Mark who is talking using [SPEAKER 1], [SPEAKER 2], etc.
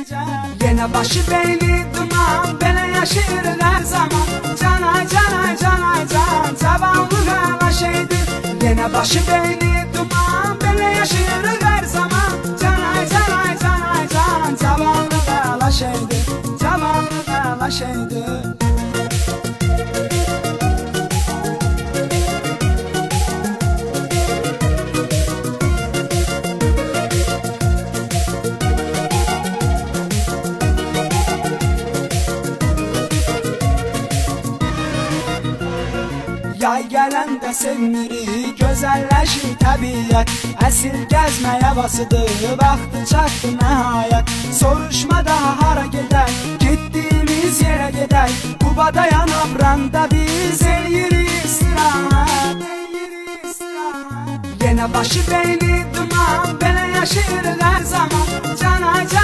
[SPEAKER 1] Yine başı beyni duman, böyle yaşayırıq her zaman. Can ay can ay can ay can, cavanlıq ala şeydir. Yine başı beyni duman, böyle yaşayırıq her zaman. Can ay can ay can ay can, cavanlıq ala şeydir. Cavanlıq ala şeydir. Yay gələndə sevmirik, gözəlləşir təbiət. Əsir gəzmə yavasıdır, vaxtı çatdı nəhayət. Soruşma daha hara gedək, getdiyimiz yerə gedək. Qubada yanamranda biz eləyirik istirahət. Yenə başı beyni duman, belə yaşayırıq hər zaman. Can ay can